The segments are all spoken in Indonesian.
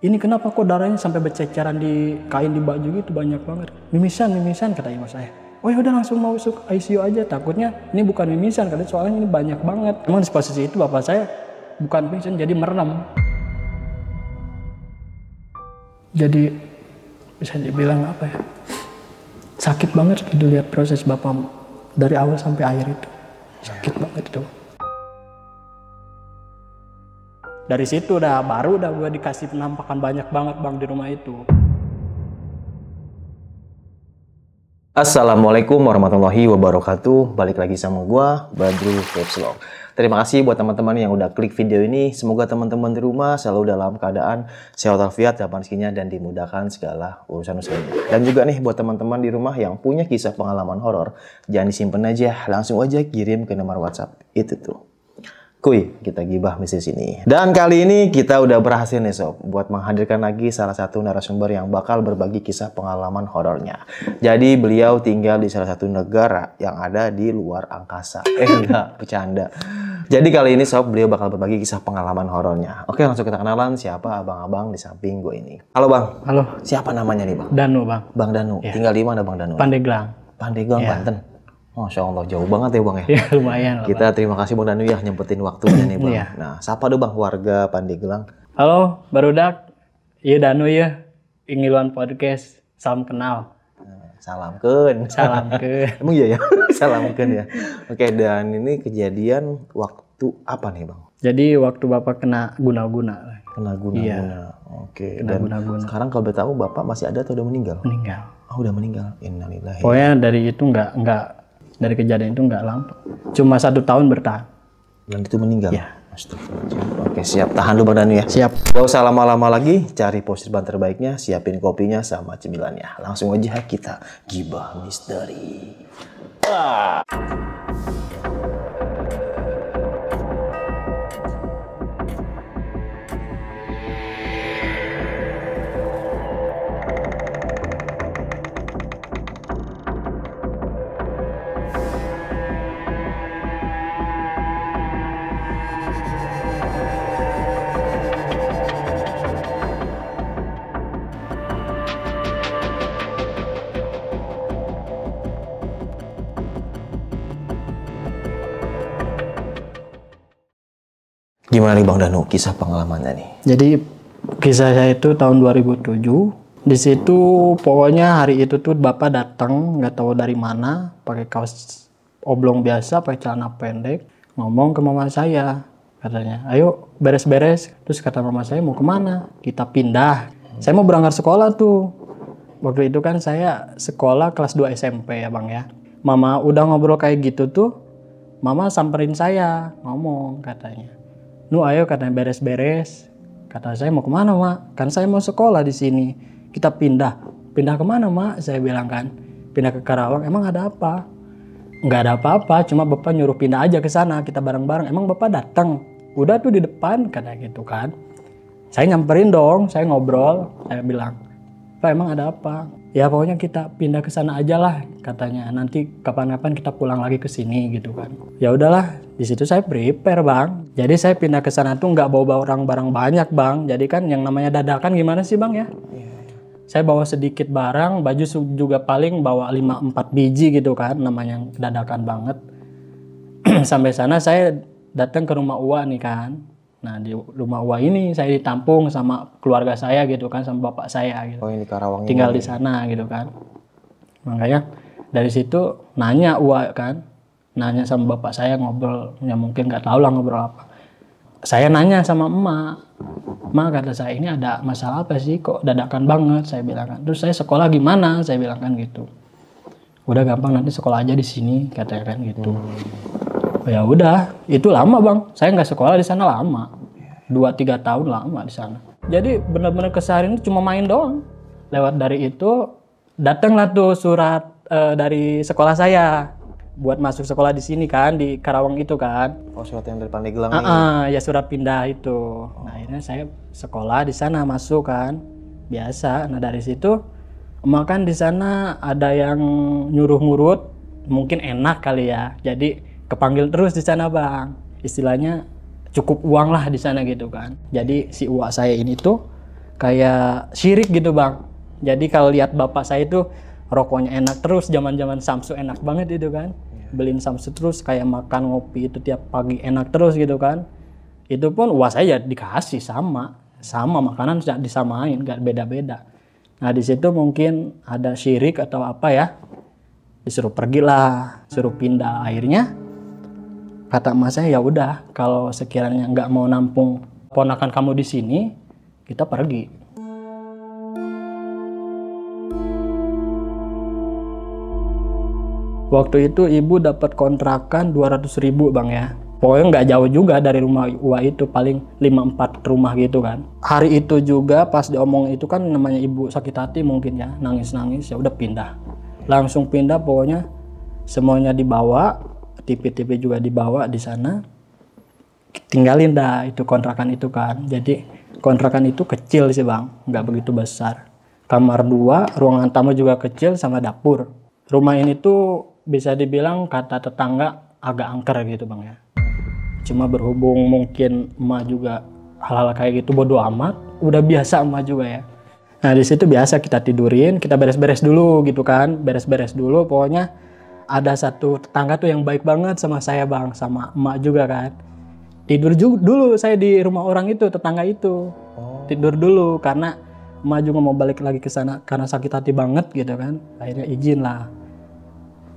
Ini kenapa kok darahnya sampai berceceran di kain di baju gitu banyak banget. Mimisan kata ibu saya. Oh ya udah langsung masuk ICU aja, takutnya ini bukan mimisan katanya, soalnya ini banyak banget. Emang di posisi itu bapak saya bukan pingsan, jadi merem. Jadi bisa dibilang apa ya, sakit banget gitu lihat proses bapak dari awal sampai akhir itu. Sakit banget itu. Dari situ baru gue dikasih penampakan banyak banget bang di rumah itu. Assalamualaikum warahmatullahi wabarakatuh. Balik lagi sama gua, Badru Vlog. Terima kasih buat teman-teman yang udah klik video ini. Semoga teman-teman di rumah selalu dalam keadaan sehat walafiat, dalam rezekinya, dan dimudahkan segala urusan-urusannya. Dan juga nih buat teman-teman di rumah yang punya kisah pengalaman horor, jangan disimpan aja, langsung aja kirim ke nomor WhatsApp itu tuh. Kuy, kita gibah bisnis ini. Dan kali ini kita udah berhasil nih sob, buat menghadirkan lagi salah satu narasumber yang bakal berbagi kisah pengalaman horornya. Jadi beliau tinggal di salah satu negara yang ada di luar angkasa. Enggak, bercanda. Jadi kali ini sob, beliau bakal berbagi kisah pengalaman horornya. Oke, langsung kita kenalan siapa abang-abang di samping gue ini. Halo bang. Halo. Siapa namanya nih bang? Danu bang. Bang Danu. Ya. Tinggal di mana bang Danu? Pandeglang. Pandeglang, ya. Banten. Masya Allah, jauh banget ya bang ya? Ya lumayan lah. Kita terima kasih bang Danu ya nyempetin waktunya nih bang. Ya. Nah, sapa dong bang warga Pandeglang. Halo, barudak. Iya Danu ya, Ingiluan Podcast. Salam kenal. Salamkeun. Salamkeun. Emang iya ya? Salamkeun ya. Oke, dan ini kejadian waktu apa nih bang? Jadi waktu bapak kena guna-guna. Kena guna-guna. Iya. Oke. Kena Dan guna-guna. sekarang kalau boleh tahu bapak masih ada atau udah meninggal? Meninggal. Oh udah meninggal. Innalillahi. Pokoknya dari itu nggak dari kejadian itu nggak lama. Cuma 1 tahun bertahan. Dan itu meninggal? Ya. Astagfirullahaladzim. Oke siap. Tahan dulu bang Danu ya. Siap. Gak usah lama-lama lagi. Cari posisi ban terbaiknya. Siapin kopinya sama cemilannya. Langsung aja kita gibah misteri. Gimana nih Bang Danu kisah pengalamannya nih? Jadi kisah saya itu tahun 2007. Di situ pokoknya hari itu tuh bapak datang nggak tahu dari mana, pakai kaos oblong biasa, pakai celana pendek, ngomong ke mama saya, katanya, ayo beres-beres. Terus kata mama saya, mau kemana? Kita pindah. Saya mau berangkat sekolah tuh. Waktu itu kan saya sekolah kelas 2 SMP ya bang ya. Mama udah ngobrol kayak gitu tuh, mama samperin saya, ngomong katanya. Nu ayo katanya beres-beres. Kata saya mau kemana mak? Kan saya mau sekolah di sini. Kita pindah. Pindah kemana mak? Saya bilang kan. Pindah ke Karawang. Emang ada apa? Nggak ada apa-apa. Cuma bapak nyuruh pindah aja ke sana. Kita bareng-bareng. Emang bapak datang? Udah tuh di depan kata gitu kan. Saya nyamperin dong. Saya ngobrol. Saya bilang, Pak emang ada apa? Ya pokoknya kita pindah ke sana aja lah katanya. Nanti kapan-kapan kita pulang lagi ke sini gitu kan. Ya udahlah. Di situ saya prepare bang. Jadi saya pindah ke sana tuh nggak bawa barang banyak bang. Jadi kan yang namanya dadakan gimana sih bang ya? Saya bawa sedikit barang, baju juga paling bawa 5-4 biji gitu kan. Namanya dadakan banget. Sampai sana saya datang ke rumah Uwa nih kan. Nah di rumah Uwa ini saya ditampung sama keluarga saya gitu kan, sama bapak saya gitu. Oh ini Karawang. Tinggal di sana gitu kan. Makanya dari situ nanya Uwa kan. Nanya sama bapak saya ngobrol, ya mungkin nggak tahu lah ngobrol apa. Saya nanya sama emak, kata saya ini ada masalah apa sih kok dadakan banget, saya bilang kan. Terus saya sekolah gimana, saya bilang kan gitu. Udah gampang nanti sekolah aja di sini, katanya kan gitu. Oh, ya udah, itu lama bang, saya nggak sekolah di sana lama, 2-3 tahun lama di sana. Jadi benar-benar keseharian cuma main doang. Lewat dari itu datanglah tuh surat dari sekolah saya. Buat masuk sekolah di sini kan, di Karawang itu kan. Oh surat yang dari Pandeglang ini? Ya surat pindah itu. Nah akhirnya saya sekolah di sana masuk kan, biasa. Nah dari situ, emak kan di sana ada yang nyuruh ngurut, mungkin enak kali ya. Jadi kepanggil terus di sana bang. Istilahnya cukup uang lah di sana gitu kan. Jadi si uak saya ini tuh kayak syirik gitu bang. Jadi kalau lihat bapak saya itu rokoknya enak terus, zaman-zaman Samsu enak banget itu kan. Beliin Samsu terus, kayak makan ngopi itu tiap pagi enak terus gitu kan. Itu pun wah saya dikasih sama makanan disamain, nggak beda-beda. Nah di situ mungkin ada syirik atau apa ya, disuruh pergilah, suruh pindah. Akhirnya kata emak saya, ya udah kalau sekiranya nggak mau nampung ponakan kamu di sini, kita pergi. Waktu itu ibu dapat kontrakan 200.000 bang ya. Pokoknya nggak jauh juga dari rumah Uwa itu, paling 5-4 rumah gitu kan. Hari itu juga pas diomong itu kan namanya ibu sakit hati mungkin ya, nangis-nangis, ya udah pindah. Langsung pindah, pokoknya semuanya dibawa, TV-TV juga dibawa di sana. Tinggalin dah itu kontrakan itu kan. Jadi kontrakan itu kecil sih bang, nggak begitu besar. Kamar 2, ruangan tamu juga kecil sama dapur. Rumah ini tuh bisa dibilang kata tetangga agak angker gitu bang ya. Cuma berhubung mungkin emak juga hal-hal kayak gitu bodo amat, udah biasa emak juga ya. Nah di situ biasa kita tidurin, kita beres-beres dulu gitu kan, beres-beres dulu. Pokoknya ada satu tetangga tuh yang baik banget sama saya bang, sama emak juga kan. Tidur dulu saya di rumah orang itu, tetangga itu. Tidur dulu karena emak juga mau balik lagi ke sana karena sakit hati banget gitu kan. Akhirnya izin lah.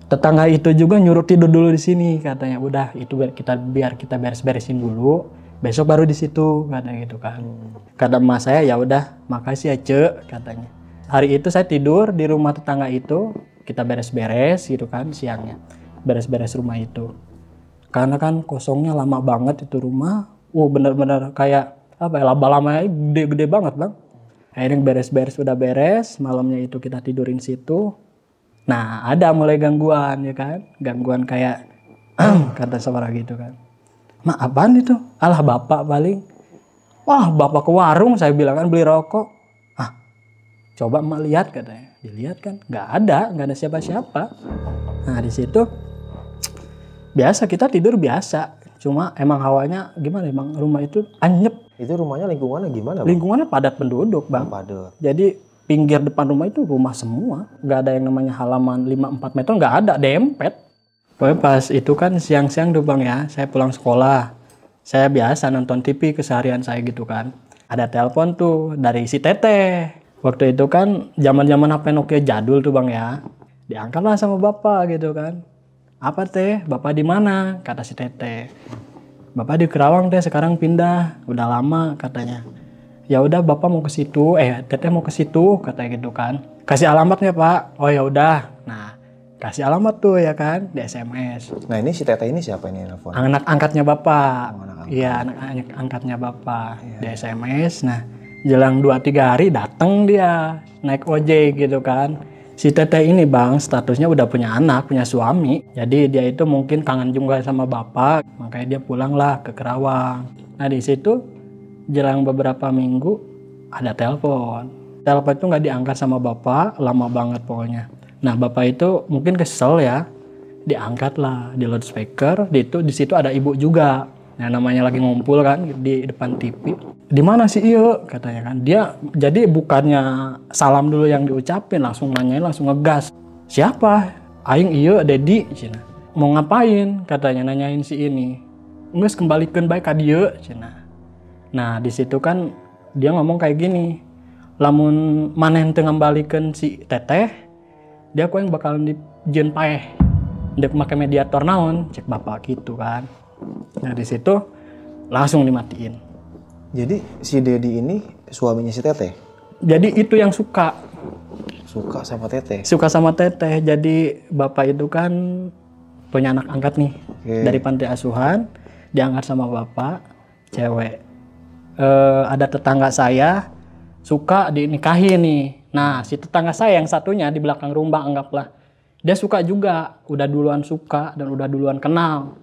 Tetangga itu juga nyuruh tidur dulu di sini katanya. Udah itu biar kita beres-beresin dulu, besok baru di situ katanya gitu kan. Kata emak saya, ya udah makasih ya Cek katanya. Hari itu saya tidur di rumah tetangga itu, kita beres-beres gitu kan siangnya. Beres-beres rumah itu. Karena kan kosongnya lama banget itu rumah. Bener-bener kayak apa ya, laba-lamanya gede-gede banget bang. Akhirnya beres-beres, udah beres, malamnya itu kita tidurin situ. Nah ada mulai gangguan ya kan, gangguan kayak kata suara gitu kan. Mak apaan itu? Alah bapak paling. Wah bapak ke warung saya bilang kan beli rokok. Ah coba emak lihat katanya. Dilihat kan nggak ada siapa-siapa. Nah di situ biasa kita tidur biasa. Cuma emang hawanya gimana, emang rumah itu anyep. Itu rumahnya lingkungannya gimana bang? Lingkungannya padat penduduk bang. Padat. Jadi pinggir depan rumah itu rumah semua, nggak ada yang namanya halaman 5-4 meter, nggak ada, dempet. Pokoknya pas itu kan siang-siang tuh bang ya, saya pulang sekolah, saya biasa nonton TV keseharian saya gitu kan. Ada telepon tuh dari si Teteh. Waktu itu kan zaman-zaman HP Nokia jadul tuh bang ya, diangkatlah sama bapak gitu kan. Apa teh, bapak di mana? Kata si Teteh. Bapak di Kerawang teh, sekarang pindah, udah lama katanya. Ya udah bapak mau ke situ, Teteh mau ke situ katanya gitu kan. Kasih alamatnya pak. Oh ya udah. Nah kasih alamat tuh ya kan di SMS. Nah ini si Teteh ini siapa ini nelfon? Anak angkatnya bapak. Iya anak anak angkatnya bapak di SMS. Nah jelang 2-3 hari datang dia naik ojek gitu kan. Si Teteh ini bang statusnya udah punya anak, punya suami. Jadi dia itu mungkin kangen juga sama bapak, makanya dia pulang lah ke Kerawang. Nah di situ jelang beberapa minggu ada telepon. Telepon itu nggak diangkat sama bapak, lama banget pokoknya. Nah bapak itu mungkin kesel ya, diangkat lah di loudspeaker. Di situ ada ibu juga. Nah namanya lagi ngumpul kan di depan TV. Di mana sih iya katanya kan. Dia jadi bukannya salam dulu yang diucapin, langsung nanyain, langsung ngegas. Siapa? Aing iya Dedi. Cina. Mau ngapain? Katanya nanyain si ini. Nges kembalikan baik ka dieu. Cina. Nah di situ kan dia ngomong kayak gini, lamun maneh teu ngambalikeun si Teteh, dia yang bakalan dijieun paeh, dek make mediator naon, cek bapak gitu kan. Nah di situ langsung dimatiin. Jadi si Dedi ini suaminya si Teteh? Jadi itu yang suka sama Teteh? Suka sama Teteh. Jadi bapak itu kan punya anak angkat nih dari panti asuhan, diangkat sama bapak, cewek. Ada tetangga saya suka dinikahin nih. Nah si tetangga saya yang satunya di belakang rumah anggaplah, dia suka juga, udah duluan suka dan udah duluan kenal.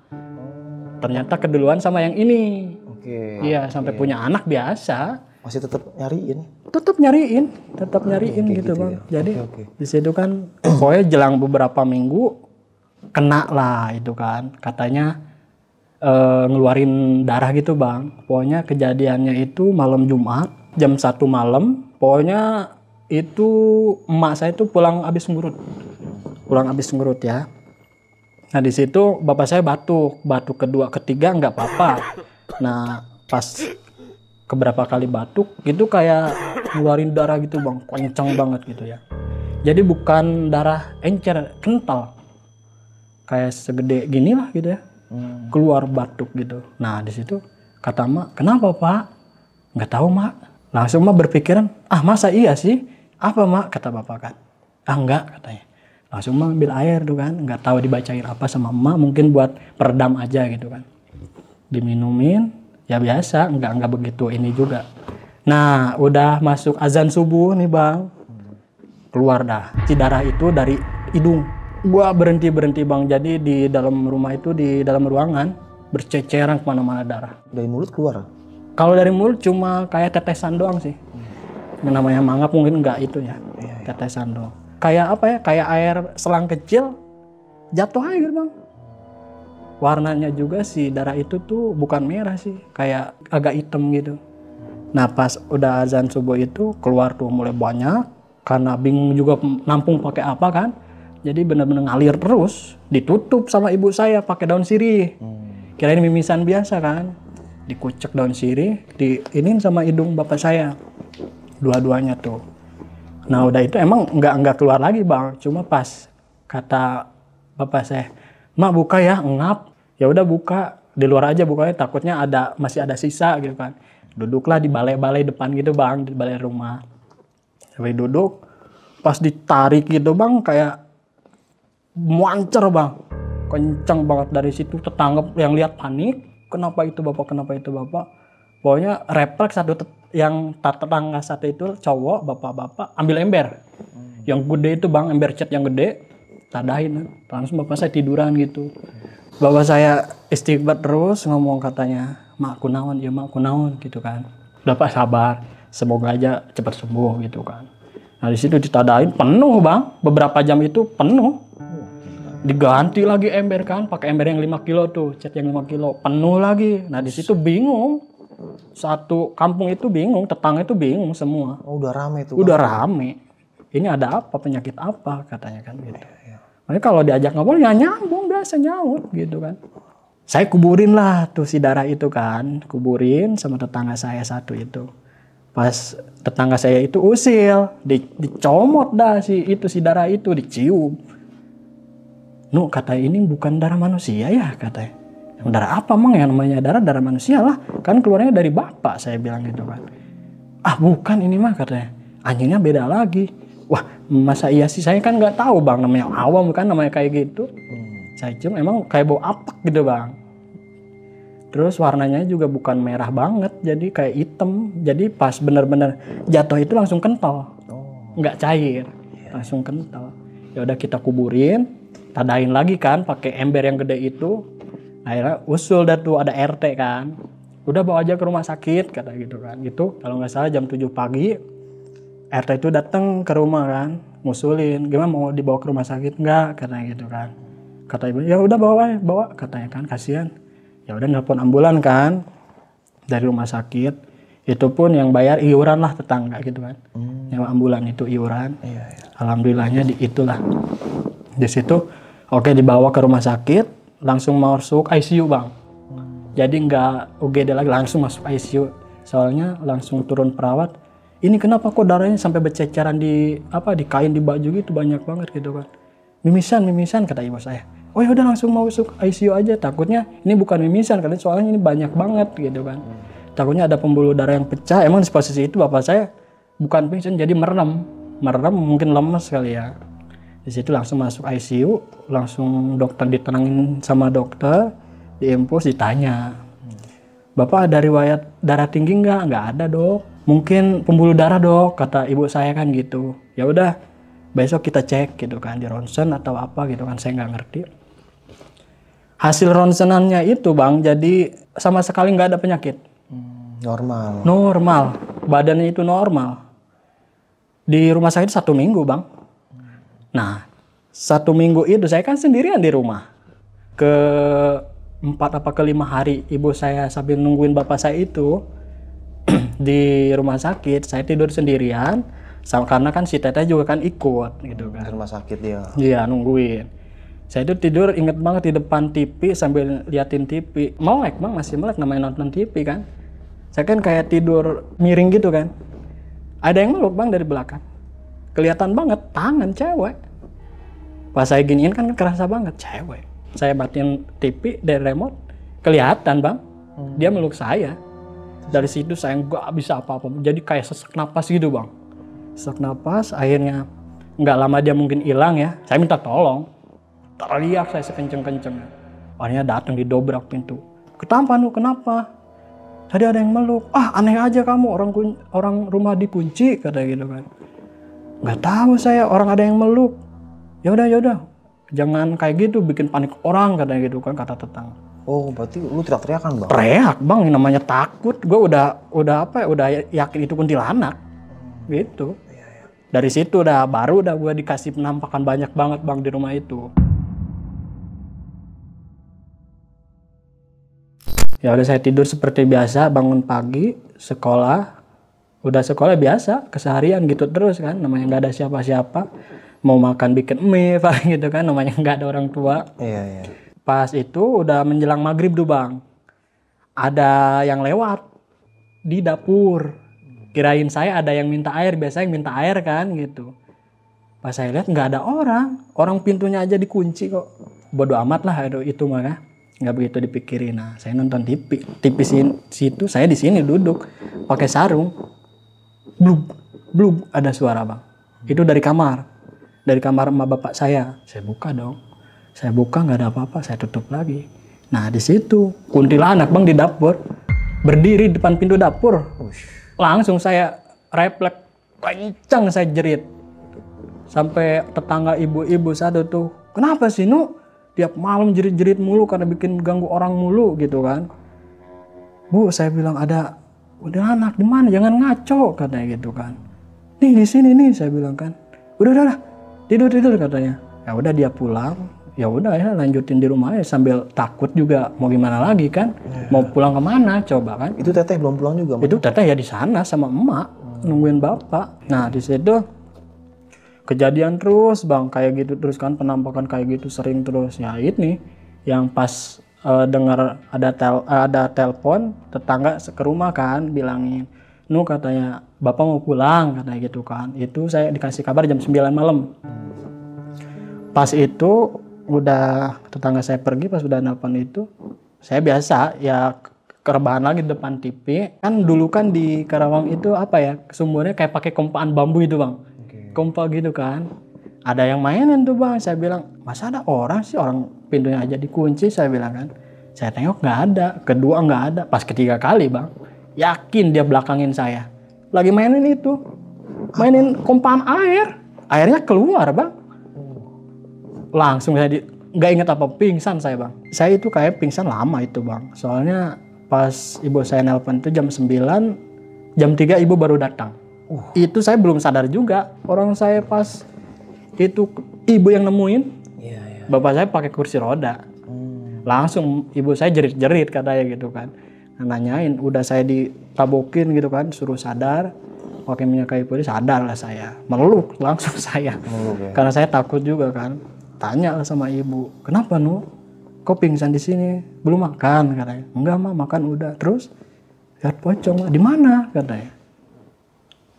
Ternyata keduluan sama yang ini. Iya sampai punya anak biasa. Masih tetap nyariin? Tetap nyariin gitu bang. Ya? Jadi di situ kan pokoknya jelang beberapa minggu kena lah itu kan. Katanya ngeluarin darah gitu bang. Pokoknya kejadiannya itu malam Jumat jam 1 malam. Pokoknya itu emak saya itu pulang habis ngurut ya. Nah di situ bapak saya batuk kedua ketiga nggak apa-apa. Nah pas keberapa kali batuk itu kayak ngeluarin darah gitu bang, kencang banget gitu ya. Jadi bukan darah encer, kental, kayak segede gini lah gitu ya, keluar batuk gitu. Nah di situ kata emak, kenapa pak? Nggak tahu mak. Langsung emak berpikiran, masa iya sih? Apa mak? Kata bapak kan. Enggak katanya. Langsung emak ambil air tuh kan, nggak tahu dibacain apa sama emak, mungkin buat peredam aja gitu kan. Diminumin, ya biasa, nggak begitu ini juga. Nah udah masuk azan subuh nih bang, keluar dah si darah itu dari hidung. Gua berhenti bang, jadi di dalam rumah itu, di dalam ruangan berceceran kemana-mana darah. Dari mulut keluar? Kalau dari mulut cuma kayak tetesan doang sih. Yang namanya mangap mungkin enggak itu ya, tetesan doang. Kayak apa ya, kayak air selang kecil jatuh aja gitu bang. Warnanya juga si darah itu tuh bukan merah sih, kayak agak hitam gitu. Nah pas udah azan subuh itu keluar tuh mulai banyak, karena bingung juga nampung pakai apa kan. Jadi benar-benar ngalir terus, ditutup sama ibu saya pakai daun sirih. Kirain mimisan biasa kan. Dikucek daun sirih, diinin sama hidung bapak saya. Dua-duanya tuh. Nah udah itu emang nggak keluar lagi bang, cuma pas kata bapak saya, mak buka ya, ngap. Ya udah buka, di luar aja bukanya, takutnya masih ada sisa gitu kan. Duduklah di balai-balai depan gitu bang, di balai rumah. Sampai duduk, pas ditarik gitu bang, kayak muancer bang, kencang banget. Dari situ tetangga yang lihat panik, kenapa itu bapak, pokoknya refleks yang tetangga satu itu cowok, bapak-bapak ambil ember, yang gede itu bang, ember cat yang gede, tadain, langsung bapak saya tiduran gitu. Bapak saya istighfar terus ngomong, katanya, mak kunaon, ya mak kunaon gitu kan. Bapak sabar, semoga aja cepat sembuh gitu kan. Nah di situ ditadain penuh bang, beberapa jam itu penuh. Diganti lagi ember kan, pakai ember yang 5 kilo tuh, cat yang 5 kilo, penuh lagi. Nah di situ bingung, satu kampung itu bingung, tetangga itu bingung semua. Oh udah rame tuh. Udah rame. Ini ada apa, penyakit apa katanya kan gitu. Makanya kalau diajak ngobrol ya nyambung, biasa nyaut gitu kan. Saya kuburin lah tuh si darah itu kan, kuburin sama tetangga saya satu itu. Pas tetangga saya itu usil, dicomot dah si darah itu, dicium. Nu kata ini bukan darah manusia ya katanya. Darah apa emang yang namanya darah manusia lah. Kan keluarnya dari bapak, saya bilang gitu kan. Bukan ini mah katanya. Anjingnya beda lagi. Wah masa iya sih, saya kan nggak tahu bang, namanya awam kan namanya kayak gitu. Saya cium emang kayak bau apak gitu bang. Terus warnanya juga bukan merah banget, jadi kayak hitam. Jadi pas bener-bener jatuh itu langsung kental. Nggak cair, langsung kental. Ya udah kita kuburin, tadain lagi kan pakai ember yang gede itu. Akhirnya usul dah tuh, ada RT kan, udah bawa aja ke rumah sakit kata gitu kan. Gitu kalau nggak salah jam 7 pagi RT itu datang ke rumah kan, ngusulin gimana mau dibawa ke rumah sakit nggak katanya gitu kan. Kata ibu ya udah bawa katanya kan, kasihan. Ya udah nelpon ambulan kan dari rumah sakit. Itu pun yang bayar iuran lah tetangga gitu kan. Yang ambulan itu iuran. Alhamdulillahnya itulah di situ. Oke dibawa ke rumah sakit, langsung masuk ICU bang. Jadi nggak UGD lagi, langsung masuk ICU. Soalnya langsung turun perawat. Ini kenapa kok darahnya sampai berceceran di kain, di baju gitu, banyak banget gitu kan. Mimisan kata ibu saya. Oh ya udah langsung masuk ICU aja. Takutnya ini bukan mimisan karena soalnya ini banyak banget gitu kan. Takutnya ada pembuluh darah yang pecah. Emang di posisi itu bapak saya bukan pingsan, jadi merem mungkin lemes kali ya. Di situ langsung masuk ICU, langsung dokter ditenangin sama dokter, diinfus, ditanya, bapak ada riwayat darah tinggi nggak? Nggak ada dok. Mungkin pembuluh darah dok, kata ibu saya kan gitu. Ya udah, besok kita cek gitu kan, di ronsen atau apa gitu kan, saya nggak ngerti. Hasil ronsenannya itu bang, jadi sama sekali nggak ada penyakit. Normal, badannya itu normal. Di rumah sakit 1 minggu bang. Nah 1 minggu itu saya kan sendirian di rumah. Ke 4 apa ke 5 hari ibu saya sambil nungguin bapak saya itu di rumah sakit, saya tidur sendirian. Karena kan si teteh juga kan ikut gitu kan. Di rumah sakit dia. Iya, nungguin. Saya itu tidur inget banget di depan TV sambil liatin TV. Melek bang, masih melek namanya nonton TV kan. Saya kan kayak tidur miring gitu kan. Ada yang meluk bang dari belakang. Kelihatan banget tangan cewek. Pas saya giniin kan kerasa banget cewek. Saya batin TV dari remote, kelihatan bang. Dia meluk saya. Dari situ saya nggak bisa apa-apa. Jadi kayak sesak napas gitu bang. Sesak napas, akhirnya nggak lama dia mungkin hilang ya. Saya minta tolong. Teriak saya sekenceng-kencengnya. Akhirnya datang didobrak pintu. Kenapa nu? Kenapa? Tadi ada yang meluk. Ah aneh aja kamu, orang rumah dikunci kata gitu kan. Nggak tahu saya, orang ada yang meluk. Ya udah. Jangan kayak gitu, bikin panik orang kata gitu kan, kata tetangga. Oh berarti lu teriak-teriakan bang? Teriak bang, yang namanya takut. Gue udah yakin itu kuntilanak. Gitu. Dari situ baru gue dikasih penampakan banyak banget bang di rumah itu. Ya udah saya tidur seperti biasa, bangun pagi, sekolah. Udah sekolah biasa, keseharian gitu terus kan. Namanya nggak ada siapa-siapa. Mau makan bikin mie paling gitu kan, namanya nggak ada orang tua. Iya. Pas itu udah menjelang maghrib tuh bang. Ada yang lewat di dapur. Kirain saya ada yang minta air, biasanya yang minta air kan gitu. Pas saya lihat nggak ada orang pintunya aja dikunci kok. Bodoh amat lah itu mah ya. Nggak begitu dipikirin. Nah saya nonton TV situ, saya di sini duduk pakai sarung. Blub ada suara bang. Itu dari kamar emak bapak saya. Saya buka dong. Saya buka nggak ada apa-apa, saya tutup lagi. Nah di situ kuntilanak bang di dapur, berdiri di depan pintu dapur. Langsung saya refleks, kencang saya jerit. Sampai tetangga ibu-ibu satu tuh, kenapa sih Nu? Tiap malam jerit-jerit mulu karena bikin ganggu orang mulu gitu kan. Bu, saya bilang ada kuntilanak di mana? Jangan ngaco katanya gitu kan. Nih di sini nih saya bilang kan. Udah tidur katanya. Ya udah dia pulang. Ya udah ya lanjutin di rumah ya sambil takut juga mau gimana lagi kan. Mau pulang kemana coba kan. Itu teteh belum pulang juga? Itu teteh ya di sana sama emak nungguin bapak. Nah di situ kejadian terus bang kayak gitu terus kan, penampakan kayak gitu sering terus. Ya ini yang pas dengar ada telepon tetangga ke rumah kan bilangin, Nu katanya bapak mau pulang katanya gitu kan. Itu saya dikasih kabar jam 9 malam. Pas itu udah tetangga saya pergi, pas udah nelpon itu saya biasa ya kerebahan lagi depan TV. Kan dulu kan di Karawang itu apa ya, sumurnya kayak pakai kompaan bambu itu bang. Kompa gitu kan. Ada yang mainin tuh bang. Saya bilang, masa ada orang sih, orang pintunya aja dikunci, saya bilang kan. Saya tengok nggak ada, kedua nggak ada, pas ketiga kali bang. Yakin dia belakangin saya. Lagi mainin itu. Mainin kompaan air. Airnya keluar bang. Langsung saya nggak inget apa, pingsan saya bang. Saya itu kayak pingsan lama itu bang. Soalnya pas ibu saya nelpon itu jam 9, jam 3 ibu baru datang. Itu saya belum sadar juga. Orang saya pas itu ibu yang nemuin. Bapak saya pakai kursi roda. Langsung ibu saya jerit-jerit katanya gitu kan. Nanyain, udah saya ditabokin gitu kan, suruh sadar. Pakai minyak kayu putih, sadar lah saya. Meluk langsung saya. Ya? Karena saya takut juga kan. Tanya lah sama ibu, kenapa Nu? Kok pingsan di sini? Belum makan katanya. Enggak mah, makan udah. Terus lihat pocong, di mana katanya?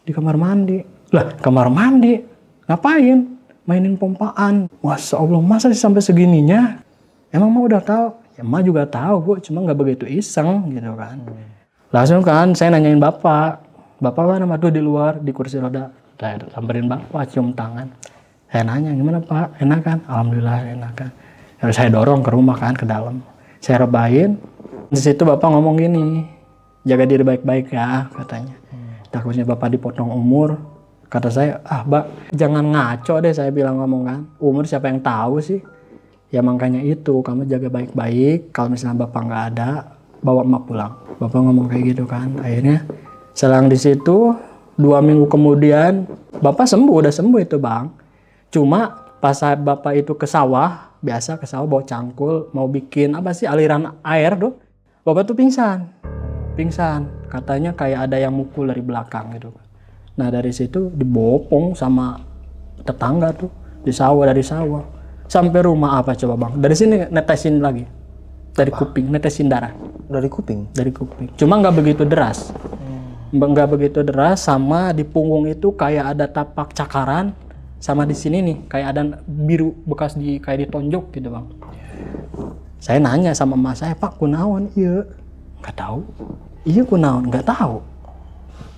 Di kamar mandi. Lah kamar mandi ngapain? Mainin pompaan. Masya Allah, masa sih sampai segininya? Emang mah udah tahu? Ya mah juga tahu bu, cuma nggak begitu iseng gitu kan. Langsung kan saya nanyain bapak mana tuh di luar di kursi roda. Saya samperin bapak, cium tangan. Saya nanya gimana pak, enak kan? Alhamdulillah enak kan. Lalu saya dorong ke rumah kan, ke dalam. Saya rebahin. Di situ bapak ngomong gini, jaga diri baik-baik ya katanya. Takutnya bapak dipotong umur. Kata saya, Mbak, jangan ngaco deh, saya bilang ngomong kan. Umur siapa yang tahu sih? Ya makanya itu, kamu jaga baik-baik. Kalau misalnya bapak nggak ada, bawa emak pulang. Bapak ngomong kayak gitu kan. Akhirnya selang di situ 2 minggu kemudian bapak sembuh, udah sembuh itu bang. Cuma pas bapak itu ke sawah biasa ke sawah bawa cangkul mau bikin apa sih aliran air tuh. Bapak tuh pingsan katanya kayak ada yang mukul dari belakang gitu. Nah dari situ dibopong sama tetangga tuh dari sawah sampai rumah apa coba bang, dari sini netesin lagi dari kuping, netesin darah Dari kuping? dari kuping, cuma nggak begitu deras. Nggak begitu deras, sama di punggung itu kayak ada tapak cakaran, sama di sini nih kayak ada biru bekas kayak ditonjok gitu bang. Saya nanya sama emak saya, Pak kunaon? Iya, nggak tahu. Iya kunaon? Nggak tahu.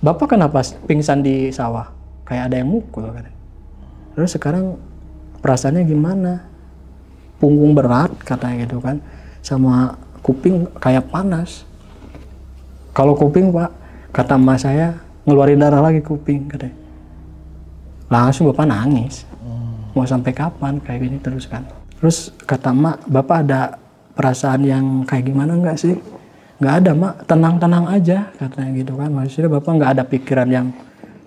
Bapak kenapa pingsan di sawah? Kayak ada yang mukul kan. Terus sekarang perasaannya gimana? Punggung berat katanya gitu kan, sama kuping kayak panas. Kalau kuping Pak, kata emak saya ngeluarin darah lagi kuping katanya. Langsung Bapak nangis. Mau sampai kapan kayak gini terus kan? Terus kata emak, Bapak ada perasaan yang kayak gimana enggak sih? Nggak ada mak, tenang-tenang aja katanya gitu kan. Maksudnya Bapak nggak ada pikiran yang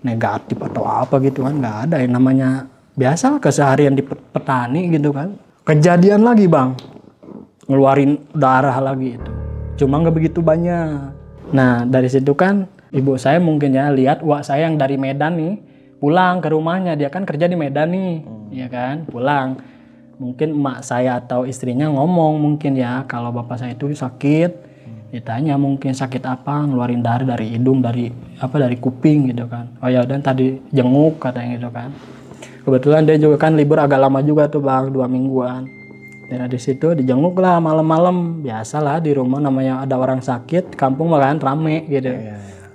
negatif atau apa gitu kan, nggak ada. Yang namanya biasa keseharian di petani gitu kan. Kejadian lagi bang, ngeluarin darah lagi itu, cuma nggak begitu banyak. Nah dari situ kan ibu saya mungkin ya lihat wak saya yang dari Medan nih pulang ke rumahnya, dia kan kerja di Medan nih, ya kan, pulang. Mungkin emak saya atau istrinya ngomong mungkin ya kalau bapak saya itu sakit, ditanya mungkin sakit apa, ngeluarin darah dari hidung, dari kuping gitu kan. Oh ya dan tadi jenguk katanya gitu kan. Kebetulan dia juga kan libur agak lama juga tuh bang, 2 mingguan. Dan di situ dijenguk lah malam-malam, biasalah di rumah namanya ada orang sakit, kampung malahan rame gitu,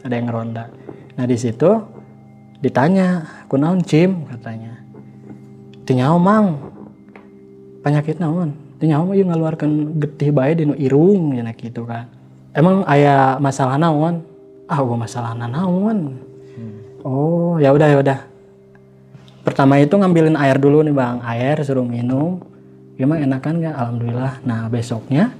ada yang ngeronda. Nah di situ ditanya, kunaon Cim katanya, tinyaho mang, penyakit naon, tinyaho ieu ngaluarkeun getih bae dinu irung cenah gitu kan. Emang aya masalah naon? Ah gua masalah naon. Oh ya udah. Pertama itu ngambilin air dulu nih bang, air suruh minum. Gimana enakan nggak? Alhamdulillah. Nah besoknya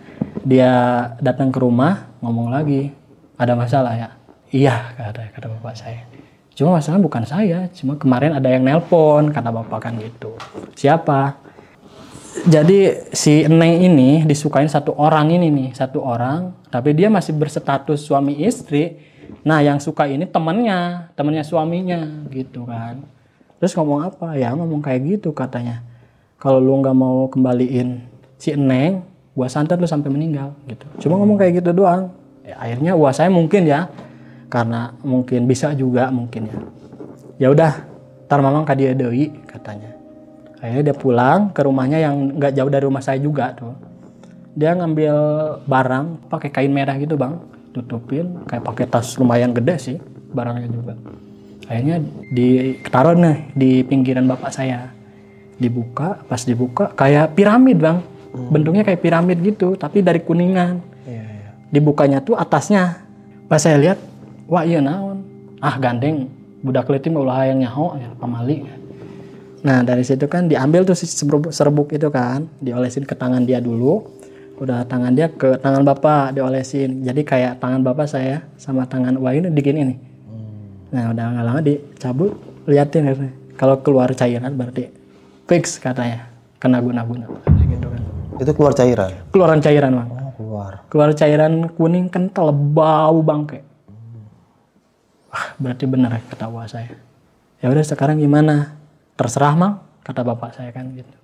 dia datang ke rumah ngomong lagi, ada masalah ya? Iya kata bapak saya. Cuma masalah bukan saya, cuma kemarin ada yang nelpon kata bapak kan gitu. Siapa? Jadi si Neng ini disukain satu orang, tapi dia masih berstatus suami istri. Nah yang suka ini temannya suaminya gitu kan. Terus ngomong apa? Ya ngomong kayak gitu katanya. Kalau lu nggak mau kembaliin si Neng, gua santet lu sampai meninggal gitu. Cuma ngomong kayak gitu doang. Ya, akhirnya wah saya mungkin ya, karena mungkin bisa juga mungkin ya. Ya udah, tar mamang ka dia deui katanya. Akhirnya dia pulang ke rumahnya yang nggak jauh dari rumah saya juga tuh. Dia ngambil barang pakai kain merah gitu bang, tutupin kayak pakai tas lumayan gede sih barangnya juga. Akhirnya ditaruh nih di pinggiran bapak saya. Pas dibuka kayak piramid bang, bentuknya kayak piramid gitu, tapi dari kuningan. Dibukanya tuh atasnya. Pas saya lihat, wah iya naon, gandeng, budak leutik mah ulah hayang nyaho ya pamali. Nah dari situ kan diambil tuh si serbuk itu kan, diolesin ke tangan dia dulu. Udah tangan dia ke tangan bapak diolesin. Jadi kayak tangan bapak saya sama tangan wah ini digini nih. Nah udah nggak lama dicabut, liatin gitu. Kalau keluar cairan berarti fix katanya kena guna-guna gitu kan. Itu keluar cairan? Keluaran cairan bang. Keluar cairan kuning kental, bau bangke. Berarti benar kata wah saya. Ya udah sekarang gimana? Terserah mang kata bapak saya kan gitu.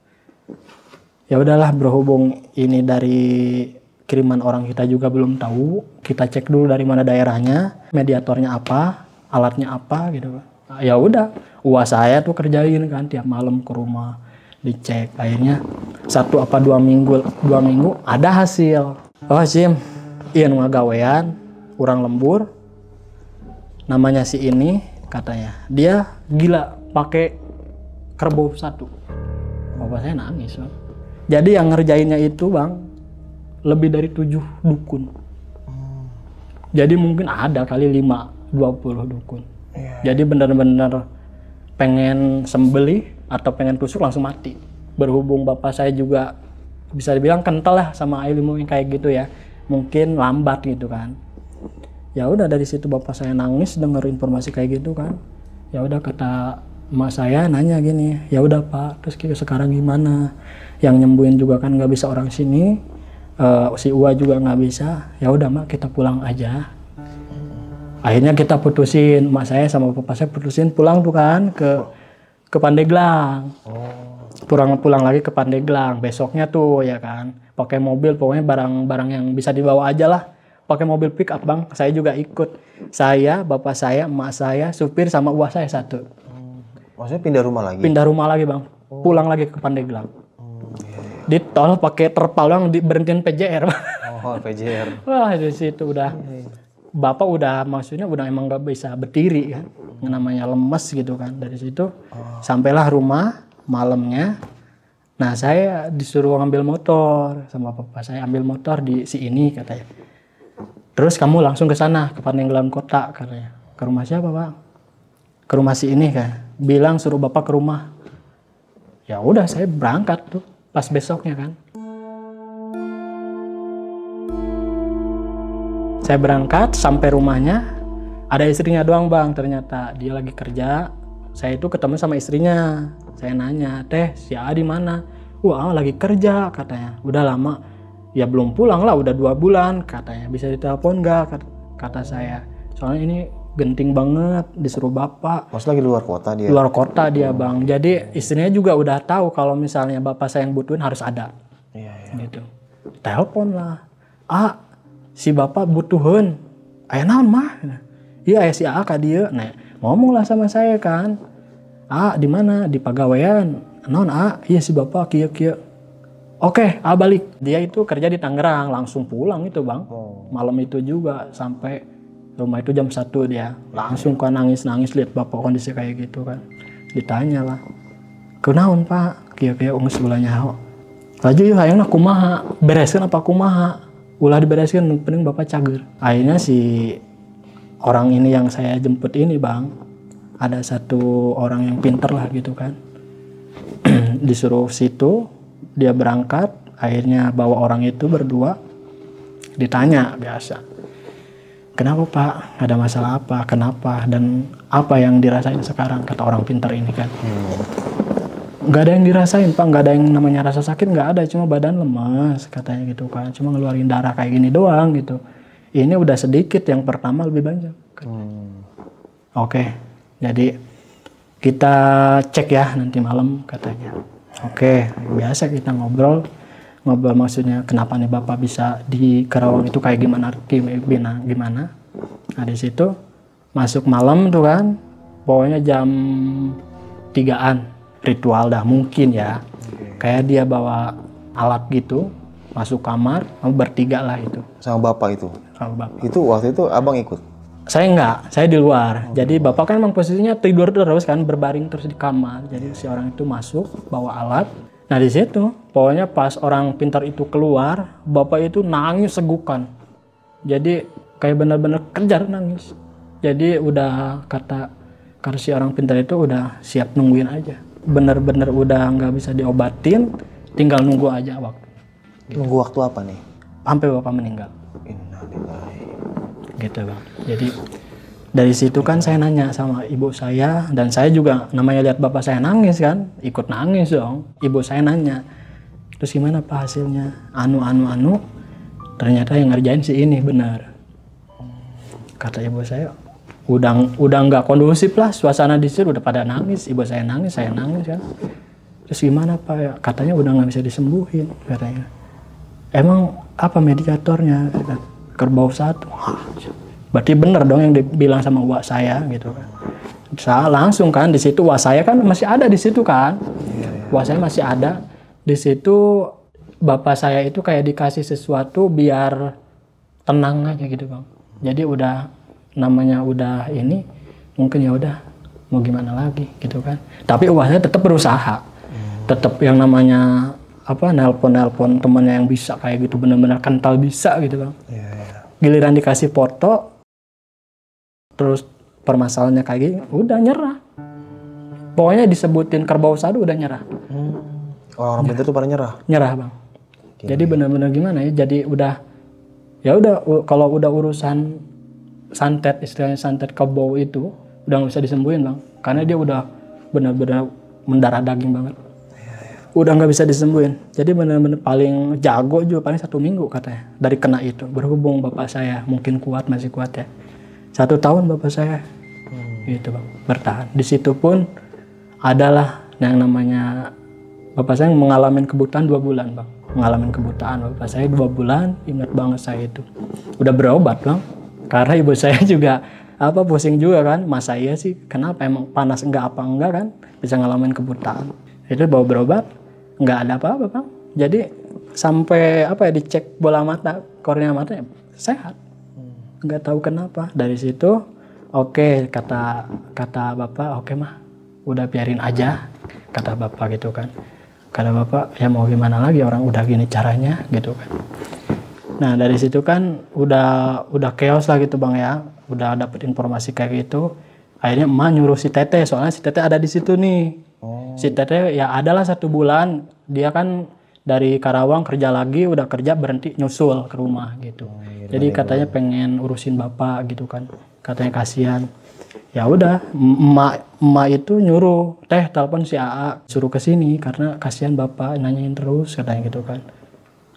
Ya udahlah, berhubung ini dari kiriman orang kita juga belum tahu, kita cek dulu dari mana daerahnya, mediatornya apa, alatnya apa gitu. Ya udah, uas saya tuh kerjain kan tiap malam ke rumah dicek. Akhirnya 1 apa 2 minggu ada hasil. Oh Sim, ieu nu ngagawean urang lembur. Namanya si ini katanya, dia gila pakai kerbau 1. Bapak saya nangis bang. Jadi yang ngerjainnya itu bang lebih dari 7 dukun. Jadi mungkin ada kali 20 dukun. Jadi benar-benar pengen sembelih atau pengen tusuk langsung mati. Berhubung bapak saya juga bisa dibilang kental lah sama ilmu yang kayak gitu ya. Mungkin lambat gitu kan. Ya udah dari situ bapak saya nangis dengar informasi kayak gitu kan. Ya udah kata emak saya nanya gini, ya udah Pak, terus sekarang gimana? Yang nyembuhin juga kan nggak bisa orang sini, si Uwa juga nggak bisa. Ya udah Mak, kita pulang aja. Akhirnya kita putusin, emak saya sama bapak saya putusin pulang tuh kan ke Pandeglang. Pulang lagi ke Pandeglang. Besoknya tuh ya kan, pakai mobil, pokoknya barang-barang yang bisa dibawa aja lah. Pakai mobil pick up Bang. Saya juga ikut. Saya, bapak saya, emak saya, supir sama Uwa saya satu. Maksudnya pindah rumah lagi? Pindah rumah lagi Bang. Pulang lagi ke Pandeglang. Di tol pakai terpal Bang, berhentiin PJR. Oh, PJR. Wah, di situ udah. Bapak udah maksudnya udah emang gak bisa berdiri kan. Namanya lemes gitu kan. Dari situ sampailah rumah malamnya. Nah, saya disuruh ngambil motor sama bapak saya, ambil motor di si ini katanya. Terus kamu langsung ke sana, ke Pandeglang kota katanya. Ke rumah siapa, Pak? Ke rumah si ini kan. Bilang suruh bapak ke rumah. Ya udah, saya berangkat tuh pas besoknya kan. Saya berangkat sampai rumahnya, ada istrinya doang Bang, ternyata dia lagi kerja. Saya itu ketemu sama istrinya. Saya nanya, "Teh, si A di mana?" "Wah, lagi kerja," katanya. "Udah lama?" "Ya belum pulang lah, udah 2 bulan," katanya. "Bisa ditelepon nggak?" kata saya. "Soalnya ini genting banget, disuruh bapak." Maksudnya lagi luar kota dia? Luar kota dia Bang. Jadi istrinya juga udah tahu kalau misalnya bapak saya yang butuhin harus ada. Iya. Gitu. Telepon lah. "Ah, si bapak butuhin." "Aya naon mah?" "Iya, aya si A ka dieu." Nah, ngomong lah sama saya kan. "A, di mana?" "Di pagawean." "Naon A?" "Iya si bapak kieu." "Oke, A balik." Dia itu kerja di Tangerang, langsung pulang itu Bang. Malam itu juga sampai rumah itu jam 1 dia. Langsung kan nangis-nangis lihat bapak kondisi kayak gitu kan. Ditanya lah, "Kunaon Pak?" "Kieu-kieu geus ulah nyaho." "Laju yeuh hayangna kumaha? Bereskeun apa kumaha?" "Ulah dibereskeun, penting bapak cager." Akhirnya si orang ini yang saya jemput ini Bang, ada satu orang yang pinter lah gitu kan. Disuruh situ, dia berangkat, akhirnya bawa orang itu berdua. Ditanya biasa, "Kenapa Pak? Ada masalah apa? Kenapa? Dan apa yang dirasain sekarang?" Kata orang pintar ini kan. "Nggak ada yang dirasain Pak, nggak ada yang namanya rasa sakit, nggak ada, cuma badan lemas," katanya gitu kan. "Cuma ngeluarin darah kayak gini doang gitu. Ini udah sedikit, yang pertama lebih banyak." "Oke, jadi kita cek ya nanti malam," katanya. Oke, biasa kita ngobrol maksudnya kenapa nih bapak bisa di Karawang itu kayak gimana. Nah di situ masuk malam tuh kan, pokoknya jam 3-an ritual dah mungkin ya. Kayak dia bawa alat gitu, masuk kamar, bertiga lah itu. Sama bapak itu? Sama bapak. Itu waktu itu abang ikut? Saya enggak, saya di luar. Jadi bapak kan emang posisinya tidur terus kan, berbaring terus di kamar. Jadi si orang itu masuk, bawa alat. Nah di situ, pokoknya pas orang pintar itu keluar, bapak itu nangis segukan. Jadi kayak benar-benar kejar nangis. Jadi udah kata si orang pintar itu udah siap nungguin aja. Benar-benar udah nggak bisa diobatin, tinggal nunggu aja waktu. Nunggu waktu apa nih? Sampai bapak meninggal. Innalillahi. Gitu Bang. Jadi dari situ kan saya nanya sama ibu saya, dan saya juga namanya lihat bapak saya nangis kan, ikut nangis dong. Ibu saya nanya, "Terus gimana Pak hasilnya?" Anu. Ternyata yang ngerjain si ini benar. Kata ibu saya, udah nggak kondusif lah suasana di situ, udah pada nangis. Ibu saya nangis, saya nangis kan. "Terus gimana Pak ya?" "Katanya udah nggak bisa disembuhin," katanya. "Emang apa medikatornya?" "Kerbau 1. Berarti bener dong yang dibilang sama uak saya gitu kan. Saya langsung kan di situ, uak saya kan masih ada di situ kan. Uak saya masih ada di situ. Bapak saya itu kayak dikasih sesuatu biar tenang aja gitu Bang. Jadi udah namanya udah ini, mungkin ya udah mau gimana lagi gitu kan. Tapi uak saya tetap berusaha. Tetap yang namanya nelpon temannya yang bisa kayak gitu, benar-benar kental bisa gitu Bang. Giliran dikasih foto, terus permasalahannya kayak gini, udah nyerah. Pokoknya disebutin kerbau 1 udah nyerah. Orang pintar tuh pada nyerah? Nyerah Bang. Jadi benar-benar gimana ya, jadi udah, ya udah kalau udah urusan santet, istilahnya santet kerbau itu, udah nggak bisa disembuhin Bang. Karena dia udah benar-benar mendarah daging banget. Udah nggak bisa disembuhin. Jadi benar-benar paling jago juga paling 1 minggu katanya dari kena itu. Berhubung bapak saya mungkin kuat, masih kuat ya. 1 tahun bapak saya gitu bang bertahan. Di situ pun adalah yang namanya bapak saya mengalami kebutaan 2 bulan bang. Mengalami kebutaan bapak saya 2 bulan. Ingat banget saya itu. Udah berobat bang. Karena ibu saya juga pusing juga kan. Mas saya sih kenapa emang panas enggak apa enggak kan bisa ngalamin kebutaan. Itu bawa berobat. Nggak ada apa-apa bang. Jadi sampai dicek bola mata, kornea matanya sehat. Nggak tahu kenapa. Dari situ oke, kata bapak, oke mah udah biarin aja, kata bapak gitu kan. Kata bapak ya mau gimana lagi, orang udah gini caranya gitu kan. Nah dari situ kan udah chaos lah gitu bang ya. Udah dapet informasi kayak gitu. Akhirnya emak nyuruh si Teteh, soalnya si Teteh ada di situ nih. Si Teteh ya adalah 1 bulan, dia kan dari Karawang kerja lagi, udah kerja berhenti nyusul ke rumah gitu. Jadi katanya pengen urusin bapak gitu kan, katanya kasihan. Ya udah, emak itu nyuruh telepon si AA suruh ke sini karena kasihan bapak nanyain terus katanya gitu kan.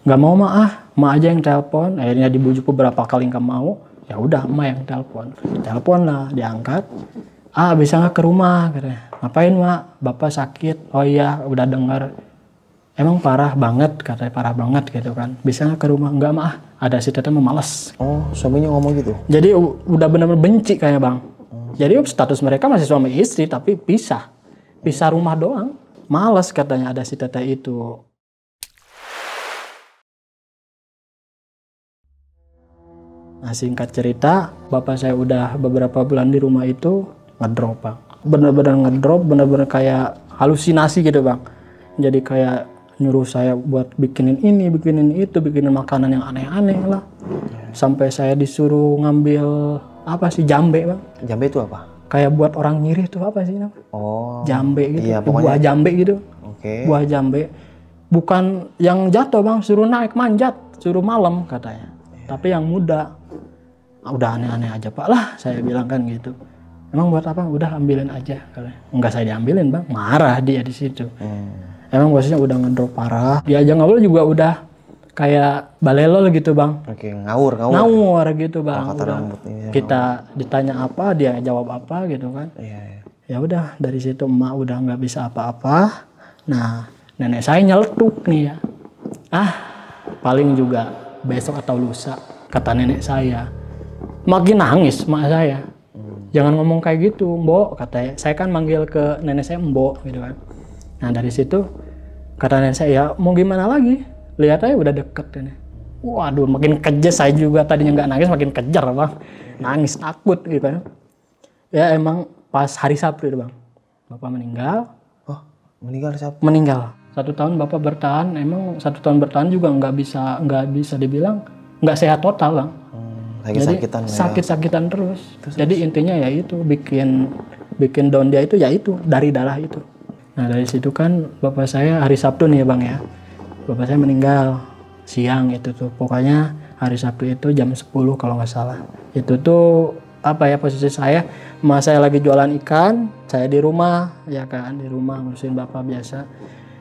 Nggak mau emak aja yang telepon. Akhirnya dibujuk beberapa kali nggak mau. Ya udah emak yang telepon lah, diangkat. Bisa nggak ke rumah katanya. Ngapain mak? Bapak sakit. Oh iya udah dengar. Emang parah banget katanya, parah banget gitu kan. Bisa nggak ke rumah? Enggak mah, ada si Teteh memalas. Oh suaminya ngomong gitu? Jadi udah benar-benar benci kayaknya bang. Jadi status mereka masih suami istri tapi pisah rumah doang. Males katanya ada si Teteh itu. Nah singkat cerita, bapak saya udah beberapa bulan di rumah itu ngedrop bang. Bener-bener ngedrop, bener-bener kayak halusinasi gitu bang. Jadi kayak nyuruh saya buat bikinin ini, bikinin itu, bikinin makanan yang aneh-aneh lah. Sampai saya disuruh ngambil jambe bang. Jambe itu apa? Kayak buat orang nyirih itu apa sih namanya? Oh. Jambe gitu, iya, pokoknya... buah jambe gitu. Oke. Buah jambe. Bukan yang jatuh bang, suruh naik manjat, suruh malam katanya. Tapi yang muda. Udah aneh-aneh aja pak lah, saya bilang kan gitu. Emang buat apa? Udah ambilin aja. Enggak saya diambilin bang, marah dia di situ. Emang bosnya udah ngedrop parah. Dia aja ngobrol juga udah kayak balelol gitu bang. Oke, ngawur gitu bang. Kita ditanya apa, dia jawab apa gitu kan. Ya udah dari situ emak udah nggak bisa apa-apa. Nah nenek saya nyeletuk nih ya. Paling juga besok atau lusa, kata nenek saya. Makin nangis mak saya. Jangan ngomong kayak gitu, Mbok, katanya. Saya kan manggil ke nenek saya Mbok gitu kan. Nah dari situ kata nenek saya, ya mau gimana lagi? Lihat aja udah deket ini. Waduh, makin kejer saya juga, tadinya nggak nangis makin kejar bang. Nangis takut gitu kan. Ya emang pas hari Sabtu itu bang, bapak meninggal. Oh, meninggal hari Sabtu? Meninggal. 1 tahun bapak bertahan, emang 1 tahun bertahan juga nggak bisa dibilang nggak sehat total bang. Jadi sakit-sakitan terus. Jadi intinya ya itu bikin down dia itu ya itu dari darah itu. Nah dari situ kan bapak saya hari Sabtu nih bang ya. Bapak saya meninggal siang itu tuh. Pokoknya hari Sabtu itu jam 10 kalau nggak salah. Itu tuh posisi saya. Mas saya lagi jualan ikan. Saya di rumah ya kan, di rumah ngurusin bapak biasa.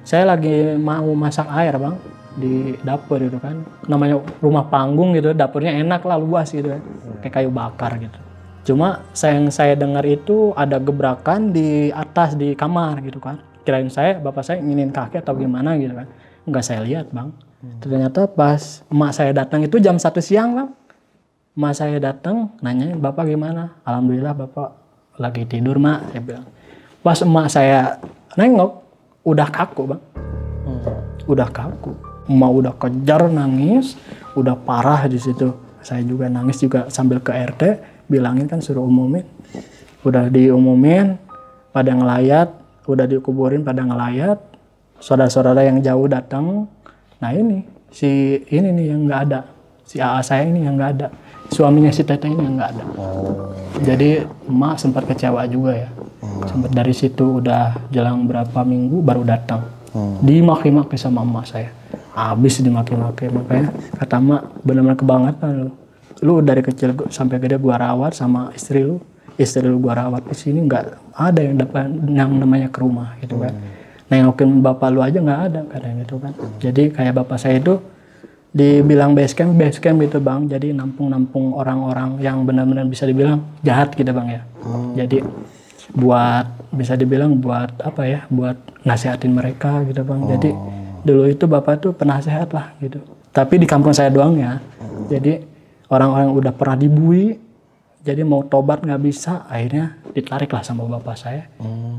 Saya lagi mau masak air bang. Di dapur gitu kan, namanya rumah panggung gitu, dapurnya enak lah, luas gitu kan, kayak kayu bakar gitu. Cuma yang saya dengar itu ada gebrakan di atas di kamar gitu kan, kirain bapak saya inginin kaki atau gimana gitu kan, nggak saya lihat bang. Ternyata pas emak saya datang itu jam 1 siang bang, emak saya datang nanyain bapak gimana, alhamdulillah bapak lagi tidur mak, saya bilang. Pas emak saya nengok udah kaku bang, udah kaku. Emak udah kejar nangis, udah parah di situ. Saya juga nangis juga sambil ke RT, bilangin kan suruh umumin. Udah diumumin, pada ngelayat, udah dikuburin pada ngelayat. Saudara-saudara yang jauh datang. Nah ini nih yang nggak ada. Si AA saya ini yang nggak ada. Suaminya si Teteh ini yang nggak ada. Jadi emak sempat kecewa juga ya. Sempat dari situ udah jelang berapa minggu baru datang. Dimaki-maki sama emak saya. Habis dimaki-maki, makanya kata emak benar-benar kebangetan lu dari kecil sampai gede gua rawat sama istri lu, istri lu gua rawat di sini, nggak ada yang dapat yang namanya ke rumah gitu kan. Nengokin bapak lu aja nggak ada kadang gitu kan. Jadi kayak bapak saya itu dibilang base camp gitu bang. Jadi nampung orang-orang yang benar-benar bisa dibilang jahat gitu bang ya. Jadi bisa dibilang buat apa ya, buat nasihatin mereka gitu bang. Jadi dulu itu bapak tuh penasehat lah gitu. Tapi di kampung saya doang ya. Jadi orang-orang udah pernah dibully, jadi mau tobat nggak bisa, akhirnya ditarik lah sama bapak saya.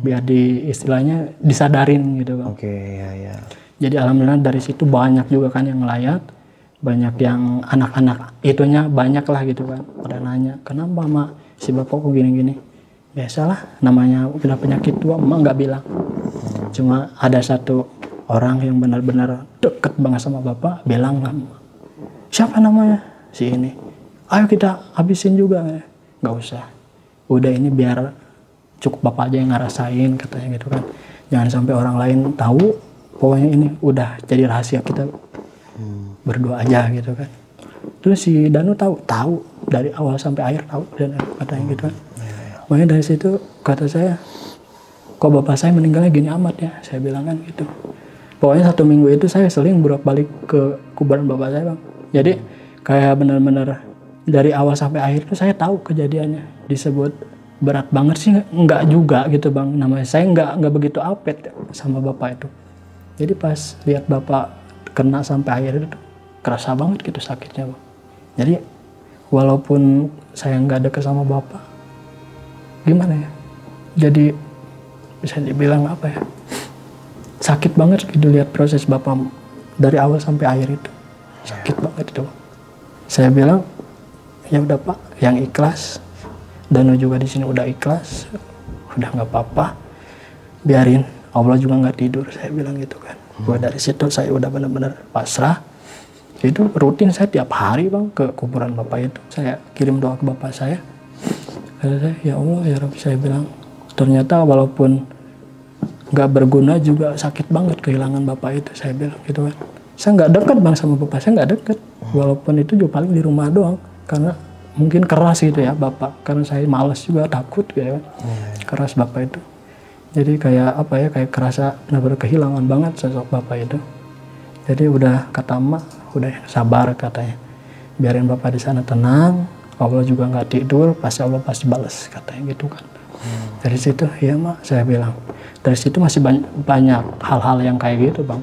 Biar istilahnya disadarin gitu bang. Oke, ya. Jadi alhamdulillah dari situ banyak juga kan yang ngelayat. Banyak yang anak-anak itunya banyak lah gitu kan. Pada nanya, kenapa mak si bapak kok gini-gini? Biasalah, namanya udah penyakit tua, emak nggak bilang. Cuma ada satu orang yang benar-benar deket banget sama bapak, bilang lah, siapa namanya? Si ini. Ayo kita habisin juga. Nggak usah. Udah ini biar cukup bapak aja yang ngerasain, katanya gitu kan. Jangan sampai orang lain tahu, pokoknya ini udah jadi rahasia kita. Berdua aja gitu kan. Terus si Danu tahu dari awal sampai akhir tahu, dan katanya gitu kan. Makanya dari situ kata saya, kok bapak saya meninggalnya gini amat ya, saya bilang kan gitu. Pokoknya 1 minggu itu saya sering bolak-balik ke kuburan bapak saya bang. Jadi kayak benar-benar dari awal sampai akhir itu saya tahu kejadiannya. Disebut berat banget sih enggak juga gitu bang. Namanya saya enggak begitu apet sama bapak itu. Jadi pas lihat bapak kena sampai akhir itu kerasa banget gitu sakitnya bang. Jadi walaupun saya nggak deket sama bapak, gimana ya? Jadi bisa dibilang apa ya? Sakit banget gitu lihat proses bapak dari awal sampai akhir itu. Sakit banget itu. Saya bilang, ya udah pak, yang ikhlas. Danu juga di sini udah ikhlas, udah nggak apa-apa. Biarin, Allah juga nggak tidur. Saya bilang gitu kan. Buat dari situ saya udah benar-benar pasrah. Itu rutin saya tiap hari bang ke kuburan bapak itu. Saya kirim doa ke bapak saya. Kata saya, ya Allah ya Rabbi, saya bilang ternyata walaupun nggak berguna juga sakit banget kehilangan bapak itu. Saya bilang gitu kan. Saya nggak deket bang sama bapak, saya nggak deket. Walaupun itu juga paling di rumah doang. Karena mungkin keras gitu ya bapak. Karena saya malas juga, takut gitu kan. Keras bapak itu. Jadi kayak apa ya, kayak kerasa benar-benar kehilangan banget sosok bapak itu. Jadi udah kata emak, udah sabar katanya. Biarin bapak di sana tenang, Allah juga nggak tidur, pasti Allah pasti balas katanya gitu kan. Dari situ, ya mak, saya bilang. Dari situ masih banyak hal-hal yang kayak gitu bang.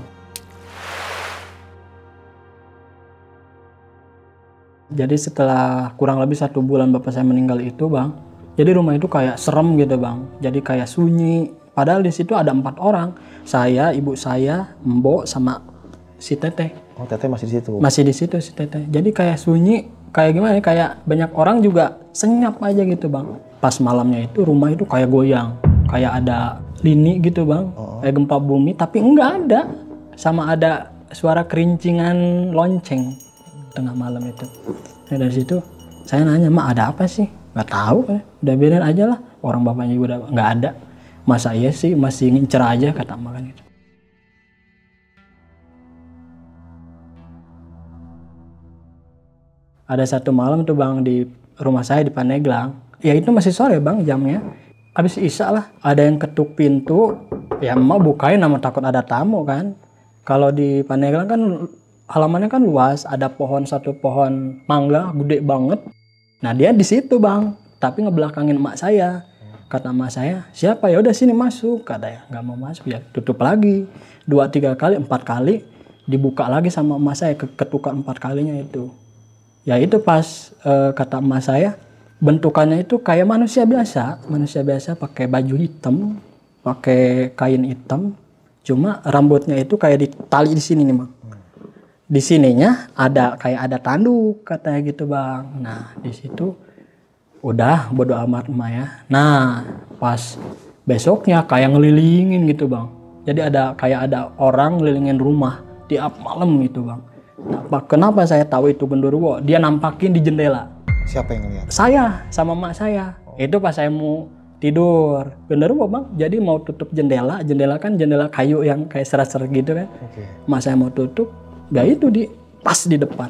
Jadi setelah kurang lebih 1 bulan bapak saya meninggal itu bang, jadi rumah itu kayak serem gitu bang. Jadi kayak sunyi. Padahal di situ ada 4 orang, saya, ibu saya, mbok, sama si teteh. Oh, teteh masih di situ? Masih di situ si teteh. Jadi kayak sunyi, kayak gimana ya, kayak banyak orang juga senyap aja gitu bang. Pas malamnya itu rumah itu kayak goyang, kayak ada lini gitu bang, kayak gempa bumi, tapi enggak ada. Sama ada suara kerincingan lonceng tengah malam itu. Nah dari situ saya nanya, mak ada apa sih? Nggak tahu, udah biarin aja lah. Orang bapaknya juga udah nggak ada. Masa iya sih, masih ngincer aja kata emak kan gitu. Ada satu malam tuh bang di rumah saya di Pandeglang. Ya itu masih sore bang jamnya. Habis isya lah, ada yang ketuk pintu. Ya emak bukain, nama takut ada tamu kan. Kalau di Pandeglang kan halamannya kan luas, ada satu pohon mangga gede banget. Nah dia di situ bang, tapi ngebelakangin emak saya. Kata emak saya, siapa? Ya udah sini masuk. Katanya nggak mau masuk, ya tutup lagi. 2-3 kali, 4 kali dibuka lagi sama emak saya, ketukan 4 kalinya itu. Ya itu pas kata emak saya, bentukannya itu kayak manusia biasa pakai baju hitam, pakai kain hitam. Cuma rambutnya itu kayak ditali di sini nih bang. Di sininya kayak ada tanduk katanya gitu bang. Nah di situ udah bodo amat emak ya. Nah pas besoknya kayak ngelilingin gitu bang. Jadi kayak ada orang ngelilingin rumah tiap malam gitu bang. Nah, kenapa saya tahu itu genderuwo? Dia nampakin di jendela. Siapa yang ngeliat? Saya sama emak saya. Itu pas saya mau tidur. Genderuwo bang. Jadi mau tutup jendela kan jendela kayu yang kayak serat-serat gitu kan. Emak saya mau tutup. Ya itu pas di depan.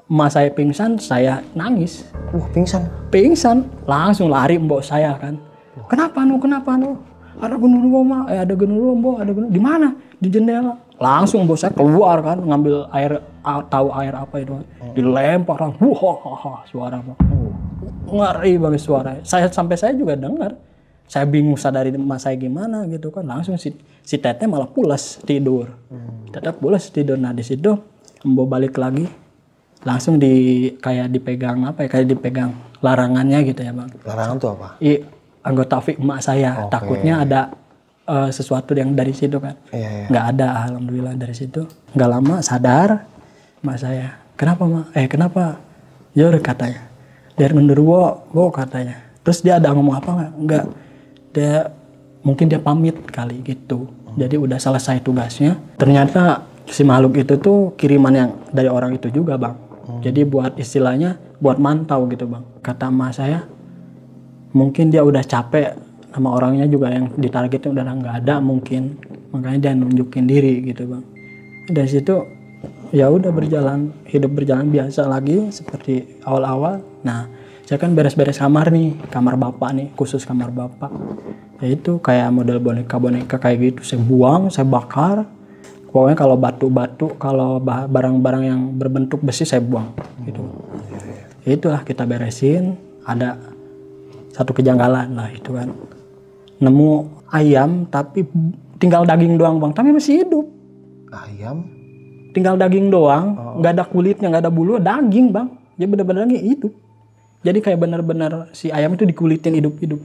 emak saya pingsan, saya nangis. Pingsan. Pingsan, langsung lari mbok saya kan. Kenapa nu? Ada genderuwo mah, ada genderuwo mbok, ada genderuwo. Di mana? Di jendela. Langsung mbok saya keluar kan, ngambil air, tahu air apa itu. Dilempar, wah, suara mah. Ngeri banget suara. Sampai saya juga dengar. Saya bingung sadari emak saya gimana gitu kan. Langsung si teteh malah pulas tidur. Teteh pulas tidur. Nah di situ mbok balik lagi. Langsung kayak dipegang larangannya gitu ya bang. Larangan tuh apa? Anggota FIK emak saya. Takutnya ada sesuatu yang dari situ kan. Nggak ada, alhamdulillah dari situ. Nggak lama sadar emak saya. Kenapa mak? Kenapa? Jor katanya. Dari genderuwo, katanya. Terus dia ada ngomong apa nggak? Mungkin dia pamit kali gitu. Jadi udah selesai tugasnya. Ternyata si makhluk itu tuh kiriman yang dari orang itu juga bang. Jadi buat istilahnya buat mantau gitu bang. Kata emak saya, mungkin dia udah capek sama orangnya juga yang ditargetin udah nggak ada mungkin. Makanya dia nunjukin diri gitu bang. Dari situ ya udah hidup berjalan biasa lagi seperti awal-awal. Nah saya kan beres-beres kamar nih, kamar bapak nih, khusus kamar bapak. Ya itu kayak model boneka kayak gitu. Saya buang, saya bakar. Pokoknya kalau batu-batu, kalau barang-barang yang berbentuk besi saya buang gitu. Ya itulah kita beresin, ada satu kejanggalan lah itu kan. Nemu ayam tapi tinggal daging doang bang, tapi masih hidup. Ayam? Tinggal daging doang, nggak ada kulitnya, nggak ada bulu, daging bang. Dia benar-benar hidup. Jadi kayak benar-benar si ayam itu dikulitin hidup-hidup.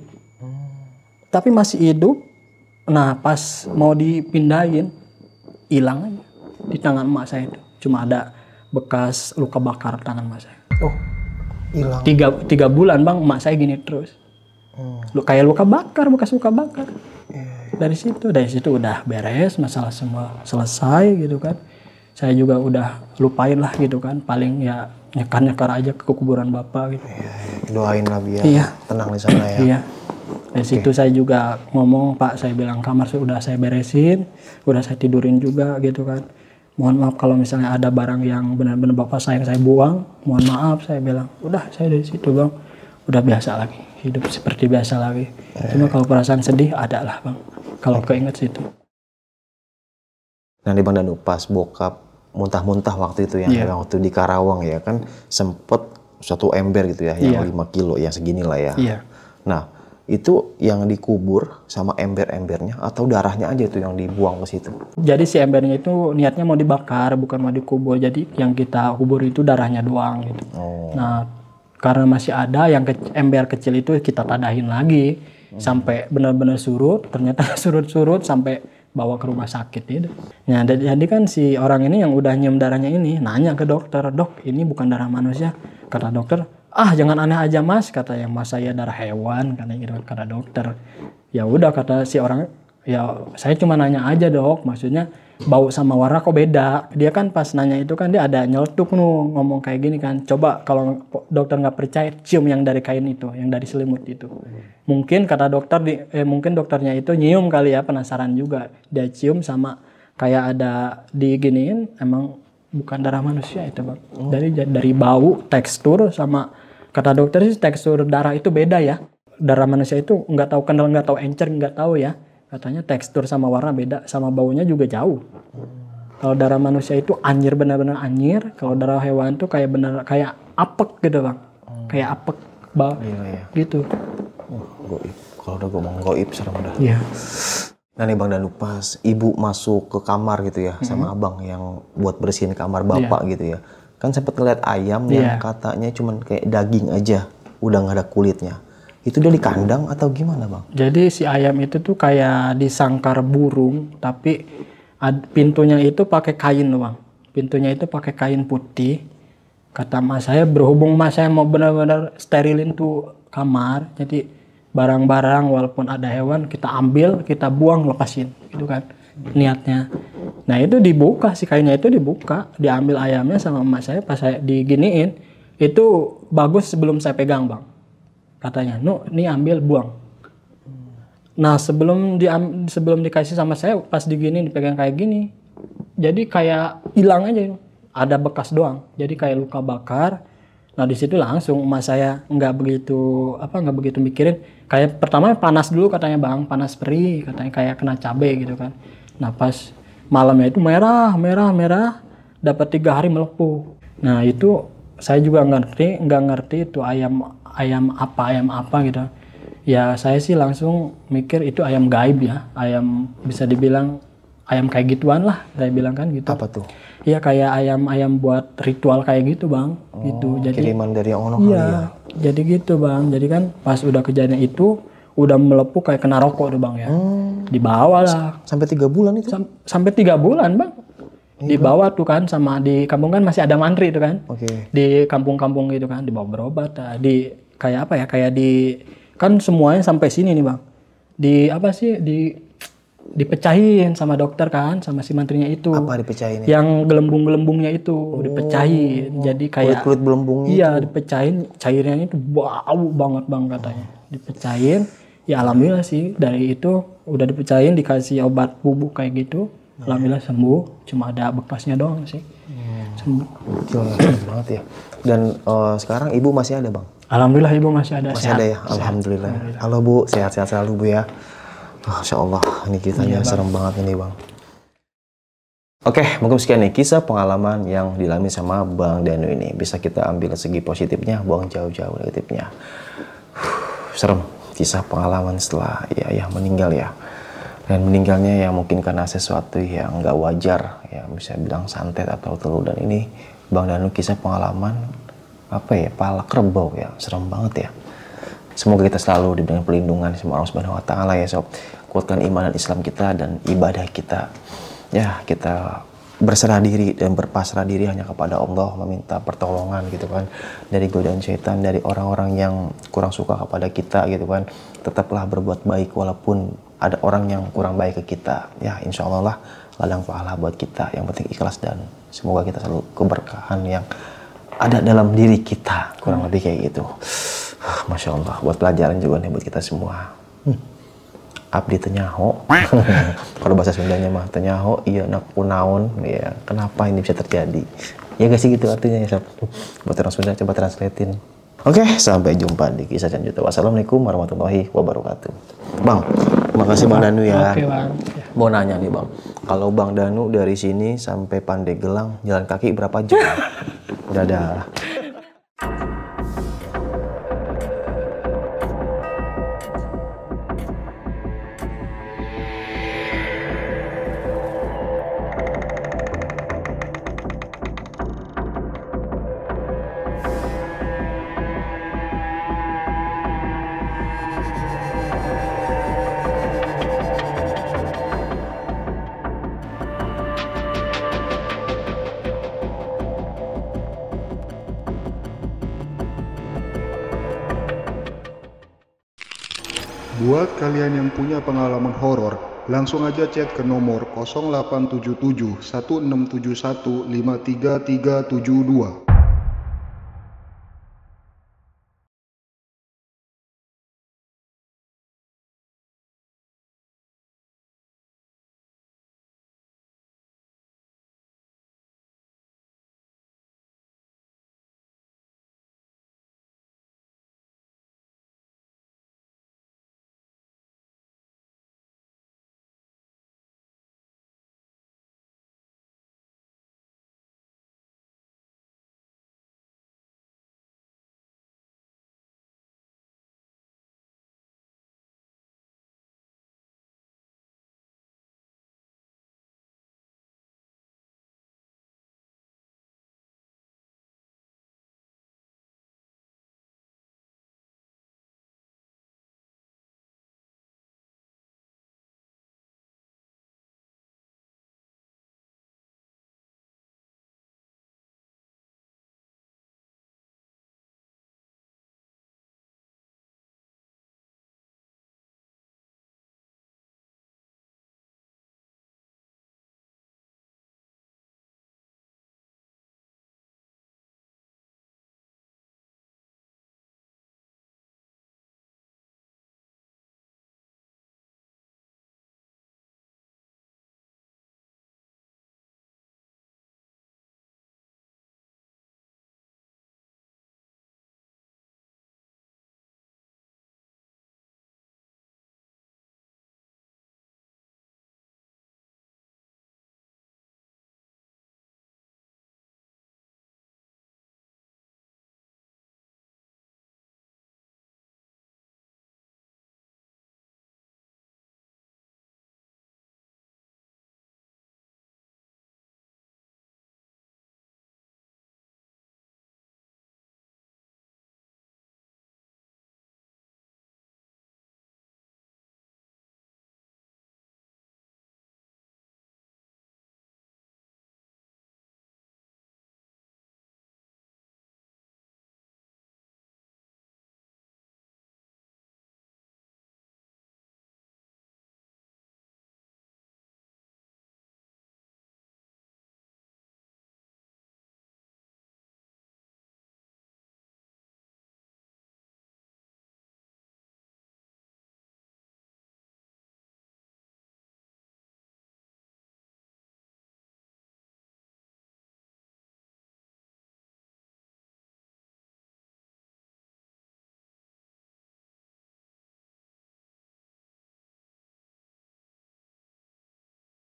Tapi masih hidup. Nah pas mau dipindahin, hilang aja di tangan emak saya itu. Cuma ada bekas luka bakar tangan emak saya. Hilang. 3 bulan bang, emak saya gini terus. Kayak luka bakar, bekas luka bakar. Dari situ udah beres, masalah semua selesai gitu kan. Saya juga udah lupain lah gitu kan. Paling ya nyekar aja ke kuburan bapak gitu. Doain lah biar tenang di sana ya. Iya. Dari situ saya juga ngomong, Pak, saya bilang kamar udah saya beresin, udah saya tidurin juga gitu kan. Mohon maaf kalau misalnya ada barang yang benar-benar bapak saya buang, mohon maaf saya bilang. Udah saya dari situ bang, udah biasa lagi, hidup seperti biasa lagi. Cuma kalau perasaan sedih ada lah bang, kalau keinget situ. Nah di Bang Danu pas bokap muntah-muntah waktu itu yang waktu di Karawang ya kan sempet satu ember gitu ya, yang 5 kilo, yang segini lah ya. Nah itu yang dikubur sama ember-embernya atau darahnya aja itu yang dibuang ke situ? Jadi si embernya itu niatnya mau dibakar, bukan mau dikubur. Jadi yang kita kubur itu darahnya doang gitu. Nah karena masih ada yang ember kecil itu kita tadahin lagi sampai benar-benar surut. Ternyata surut sampai bawa ke rumah sakit itu. Nah jadi kan si orang ini yang udah nyium darahnya ini nanya ke dokter, dok ini bukan darah manusia. Kata dokter, jangan aneh aja mas, kata yang mas saya darah hewan, kata dokter. Ya udah kata si orang, ya saya cuma nanya aja dok, maksudnya bau sama warna kok beda. Dia kan pas nanya itu kan dia ada nyeletuk ngomong kayak gini kan. Coba kalau dokter nggak percaya, cium yang dari kain itu, yang dari selimut itu. Mungkin kata dokter, mungkin dokternya itu nyium kali ya, penasaran juga. Dia cium sama kayak ada diginiin, emang bukan darah manusia itu bang. Dari bau, tekstur sama kata dokter sih tekstur darah itu beda ya. Darah manusia itu nggak tahu kenal, nggak tahu encer, nggak tahu ya. Katanya tekstur sama warna beda, sama baunya juga jauh. Kalau darah manusia itu anyir, benar-benar anyir. Kalau darah hewan itu kayak benar kayak apek gitu bang, kayak apek bau gitu. Goib. Kalau udah ngomong goib serem dah. Iya. Nah nih Bang Danu pas ibu masuk ke kamar gitu ya sama abang yang buat bersihin kamar bapak gitu ya. Kan sempet ngeliat ayam yang katanya cuman kayak daging aja, udah nggak ada kulitnya. Itu dia di kandang atau gimana bang? Jadi si ayam itu tuh kayak disangkar burung, tapi pintunya itu pakai kain bang. Pintunya itu pakai kain putih. Kata mas saya, berhubung mas saya mau benar-benar sterilin tuh kamar, jadi barang-barang walaupun ada hewan kita ambil, kita buang, lepasin gitu kan niatnya. Nah itu dibuka, si kainnya itu dibuka, diambil ayamnya sama emak saya. Pas saya diginiin itu bagus sebelum saya pegang bang, katanya ini ambil buang. Nah sebelum dikasih sama saya, pas diginiin dipegang kayak gini, jadi kayak hilang aja ada bekas doang, jadi kayak luka bakar. Nah di situ langsung emak saya nggak begitu mikirin, kayak pertama panas dulu katanya bang, panas perih katanya, kayak kena cabai gitu kan. Nah pas malamnya itu merah, dapat 3 hari melepuh. Nah itu saya juga nggak ngerti itu ayam apa gitu. Ya saya sih langsung mikir itu ayam gaib ya, ayam bisa dibilang ayam kayak gituan lah, saya bilang kan gitu. Apa tuh? Iya kayak ayam buat ritual kayak gitu bang, gitu. Jadi Kiriman dari yang ono kali ya. iya, jadi gitu bang. Jadi kan pas udah kejadian itu udah melepuh kayak kena rokok tuh bang ya. Dibawa lah Sampai 3 bulan itu? sampai 3 bulan bang. Dibawa tuh kan sama di kampung kan masih ada mantri itu kan. Oke. Di kampung-kampung gitu kan dibawa berobat. Di kayak apa ya? Kayak di kan semuanya sampai sini nih bang. Di apa sih? Dipecahin sama dokter kan, sama si mantrinya itu. Apa dipecahin? Yang gelembung-gelembungnya itu dipecahin. Jadi kayak Kulit belembungnya. iya dipecahin, cairnya itu bau banget bang katanya. Dipecahin. Ya alhamdulillah sih dari itu udah dipecahin, dikasih obat bubuk kayak gitu. Alhamdulillah sembuh, cuma ada bekasnya doang sih. Sembuh. Banget ya. Dan sekarang ibu masih ada bang? Alhamdulillah ibu masih ada. Masih ada ya? Alhamdulillah. Halo bu, sehat-sehat selalu bu ya. Masya Allah, ini ceritanya serem banget ini bang. Oke, mungkin sekian nih kisah pengalaman yang dialami sama Bang Danu ini. Bisa kita ambil segi positifnya, buang jauh-jauh negatifnya. Serem, kisah pengalaman setelah ayah meninggal ya. Dan meninggalnya yang mungkin karena sesuatu yang nggak wajar, ya bisa bilang santet atau teluh. Dan ini Bang Danu kisah pengalaman apa ya, pala kerbau ya, serem banget ya. Semoga kita selalu diberikan perlindungan sama Allah Subhanahu wa taala ya sob. Kuatkan iman dan Islam kita dan ibadah kita. Ya, kita berserah diri dan berpasrah diri hanya kepada Allah, meminta pertolongan gitu kan dari godaan syaitan, dari orang-orang yang kurang suka kepada kita gitu kan. Tetaplah berbuat baik walaupun ada orang yang kurang baik ke kita. Ya, insya Allah lah ladang pahala buat kita. Yang penting ikhlas dan semoga kita selalu keberkahan yang ada dalam diri kita, kurang lebih kayak gitu. Masya Allah, buat pelajaran juga nih buat kita semua. Abdi tenyaho. Kalau bahasa Sundanya mah tenyaho, iya nak kunaon, ya kenapa ini bisa terjadi? Ya gak sih gitu artinya ya, buat orang Sunda coba translatein. Oke, sampai jumpa di kisah selanjutnya. Wassalamualaikum warahmatullahi wabarakatuh. Bang, makasih Bang Danu ya. Oke bang. Mau nanya nih Bang, kalau Bang Danu dari sini sampai Pandeglang jalan kaki berapa jam? Dadah. Buat kalian yang punya pengalaman horor, langsung aja chat ke nomor 0877 1671 53372.